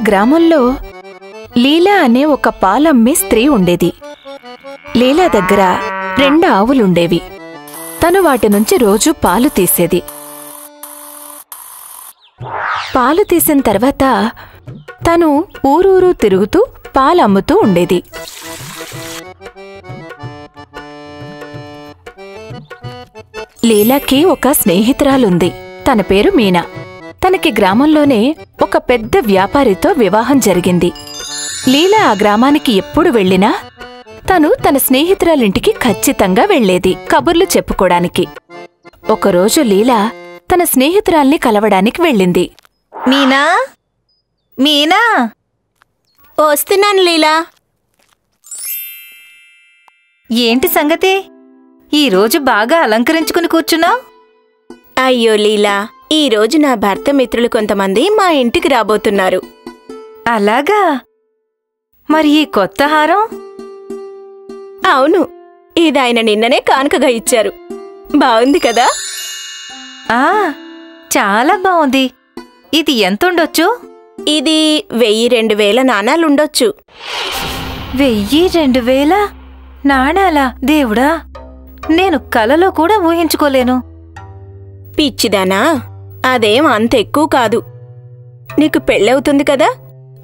గ్రామంలో లీలా అనే ఒక పాలమ్మే స్త్రీ ఉండేది. లీలా దగ్గర 2 ఆవులుండేవి. తను వాటి నుంచి రోజూ పాలు తీసేది. పాలు తీసిన తర్వాత తను ఊరూరు తిరుగుతూ పాలమ్ముతూ ఉండేది. లీలాకి ఒక స్నేహితురాలుంది. తన పేరు మీనా. తనకి గ్రామంలోనే ఒక పెద్ద వ్యాపారితో వివాహం జరిగింది. లీలా ఆ గ్రామానికి ఎప్పుడు వెళ్ళినా తను తన స్నేహితురాలింటికి ఖచ్చితంగా వెళ్లేది కబుర్లు చెప్పుకోడానికి. ఒకరోజు లీలా తన స్నేహితురాల్ని కలవడానికి వెళ్ళింది. మీనా, మీనా, వస్తున్నాను లీలా. ఏంటి సంగతి? ఈరోజు బాగా అలంకరించుకుని కూర్చున్నావు. అయ్యో లీలా, ఈరోజు నా భర్త మిత్రులు కొంతమంది మా ఇంటికి రాబోతున్నారు. అలాగా? మరి ఈ కొత్త హారం? అవును, ఇదాయన నిన్ననే కానుకగా ఇచ్చారు. బాగుంది కదా? చాలా బాగుంది. ఇది ఎంతుండొచ్చు? ఇది 1000-2000 నాణాలుండొచ్చు. 1000-2000 నాణాలా? దేవుడా, నేను కలలో కూడా ఊహించుకోలేను. పిచ్చిదానా, అదేం అంత ఎక్కువ కాదు. నీకు పెళ్ళవుతుంది కదా,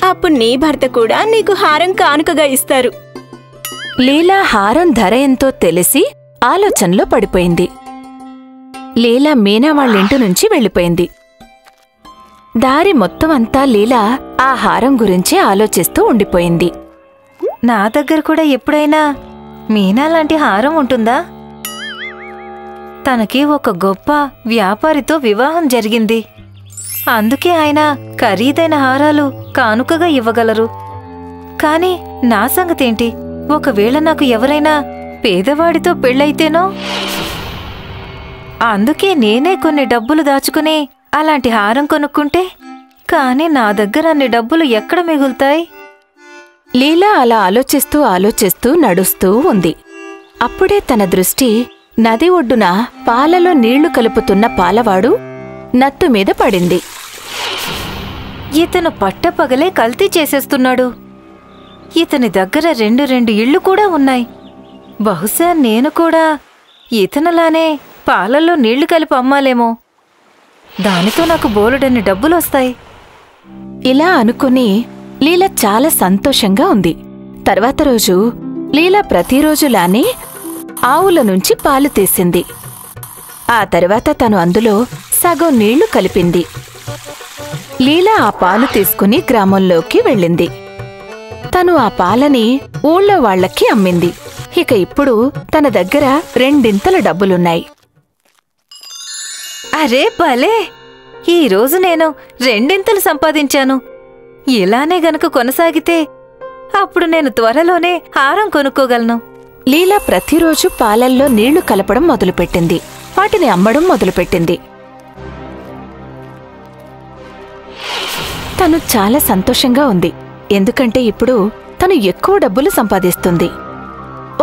అప్పుడు నీ భర్త కూడా నీకు హారం కానుకగా ఇస్తారు. లీలా హారం ధర ఎంతో తెలిసి ఆలోచనలో పడిపోయింది. లీలా మీనా వాళ్ళింటి నుంచి వెళ్ళిపోయింది. దారి మొత్తం అంతా లీలా ఆ హారం గురించి ఆలోచిస్తూ ఉండిపోయింది. నా దగ్గర కూడా ఎప్పుడైనా మీనా లాంటి హారం ఉంటుందా? తనకి ఒక గొప్ప వ్యాపారితో వివాహం జరిగింది. అందుకే ఆయన ఖరీదైన హారాలు కానుకగా ఇవ్వగలరు. కాని నా సంగతేంటి? ఒకవేళ నాకు ఎవరైనా పేదవాడితో పెళ్ళైతేనో? అందుకే నేనే కొన్ని డబ్బులు దాచుకుని అలాంటి హారం కొనుక్కుంటే, కాని నా దగ్గర అన్ని డబ్బులు ఎక్కడ మిగులుతాయి? లీలా అలా ఆలోచిస్తూ ఆలోచిస్తూ నడుస్తూ ఉంది. అప్పుడే తన దృష్టి నది ఒడ్డున పాలలో నీళ్లు కలుపుతున్న పాలవాడు నత్తు మీద పడింది. ఇతను పట్టపగలే కల్తీ చేసేస్తున్నాడు. ఇతని దగ్గర 2 ఇళ్ళు కూడా ఉన్నాయి. బహుశా నేను కూడా ఇతనలానే పాలల్లో నీళ్లు కలిపి అమ్మాలేమో. దానితో నాకు బోలెడన్ని డబ్బులొస్తాయి. ఇలా అనుకుని లీలా చాలా సంతోషంగా ఉంది. తర్వాత రోజు లీలా ప్రతిరోజులానే ఆవుల నుంచి పాలు తీసింది. ఆ తర్వాత తను అందులో సగం నీళ్లు కలిపింది. లీలా ఆ పాలు తీసుకుని గ్రామంలోకి వెళ్ళింది. తను ఆ పాలని ఊళ్ళో వాళ్లకి అమ్మింది. ఇక ఇప్పుడు తన దగ్గర 2 డబ్బులున్నాయి. అరే భలే! ఈరోజు నేను 2 సంపాదించాను. ఇలానే గనక కొనసాగితే అప్పుడు నేను త్వరలోనే హారం కొనుక్కోగలను. లీలా ప్రతిరోజు పాలల్లో నీళ్లు కలపడం మొదలుపెట్టింది. వాటిని అమ్మడం మొదలుపెట్టింది. తను చాలా సంతోషంగా ఉంది. ఎందుకంటే ఇప్పుడు తను ఎక్కువ డబ్బులు సంపాదిస్తుంది.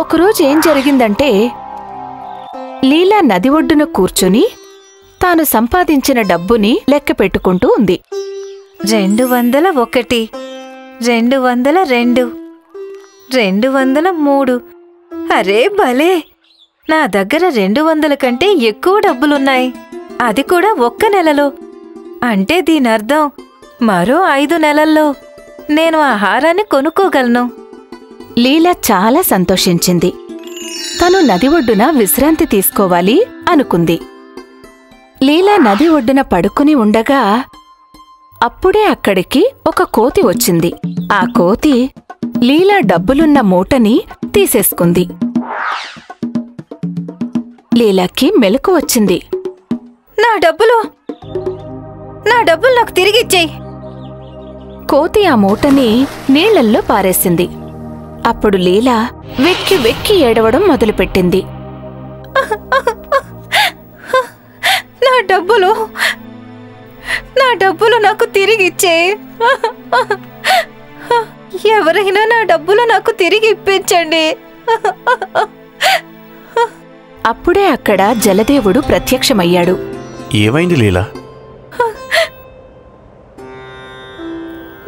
ఒకరోజు ఏం జరిగిందంటే, లీలా నది ఒడ్డున కూర్చుని తాను సంపాదించిన డబ్బుని లెక్క పెట్టుకుంటూ ఉంది. 201, 202, 203. అరే భలే! నా దగ్గర 200 కంటే ఎక్కువ డబ్బులున్నాయి. అది కూడా ఒక్క నెలలో. అంటే దీనర్థం మరో 5 నెలల్లో నేను ఆ హారాన్ని కొనుక్కోగలను. లీలా చాలా సంతోషించింది. తను నది ఒడ్డున విశ్రాంతి తీసుకోవాలి అనుకుంది. లీలా నది ఒడ్డున పడుకుని ఉండగా అప్పుడే అక్కడికి ఒక కోతి వచ్చింది. ఆ కోతి లీలా డబ్బులున్న మూటని తీసేసుకుంది. లీలాకి మెలకు వచ్చింది. నా డబ్బులు నాకు తిరిగిచ్చేయ్! కోతి ఆ మూటని నీళ్లల్లో పారేసింది. అప్పుడు లీలా వెక్కి వెక్కి ఏడవడం మొదలుపెట్టింది. నా డబ్బులు నాకు తిరిగిచ్చేయ్! ఎవరైనా నా డబ్బులు నాకు తిరిగి ఇప్పించండి. అప్పుడే అక్కడ జలదేవుడు ప్రత్యక్షమయ్యాడు. ఏమైంది లీలా?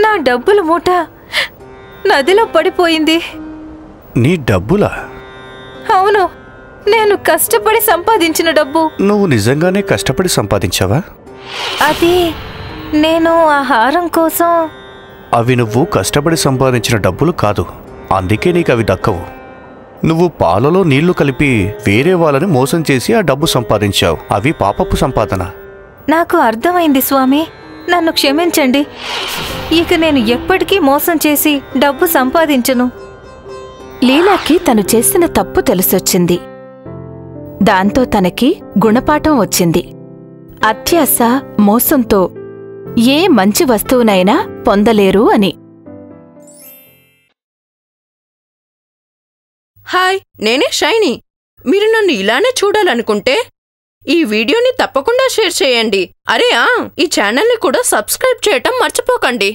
నా డబ్బుల మూట నదిలో పడిపోయింది. నీ డబ్బులా? అవును, నేను కష్టపడి సంపాదించిన డబ్బు. నువ్వు నిజంగానే కష్టపడి సంపాదించావా? అది నేను ఆ హారం కోసం. అవి నువ్వు కష్టపడి సంపాదించిన డబ్బులు కాదు, అందుకే నీకు అవి దక్కవు. నువ్వు పాలలో నీళ్లు కలిపి వేరే వాళ్ళని మోసం చేసి ఆ డబ్బు సంపాదించావు. అవి పాపపు సంపాదన. నాకు అర్థమైంది స్వామి, నన్ను క్షమించండి. ఇక నేను ఎప్పటికీ మోసం చేసి డబ్బు సంపాదించను. లీలాకి తను చేసిన తప్పు తెలిసొచ్చింది. దాంతో తనకి గుణపాఠం వచ్చింది. అత్యాశ, మోసంతో ఏ మంచి వస్తువునైనా పొందలేరు అని. హాయ్, నేనే షైనీ. మీరు నన్ను ఇలానే చూడాలనుకుంటే ఈ వీడియోని తప్పకుండా షేర్ చేయండి. ఈ ఛానల్ని కూడా సబ్స్క్రైబ్ చేయటం మర్చిపోకండి.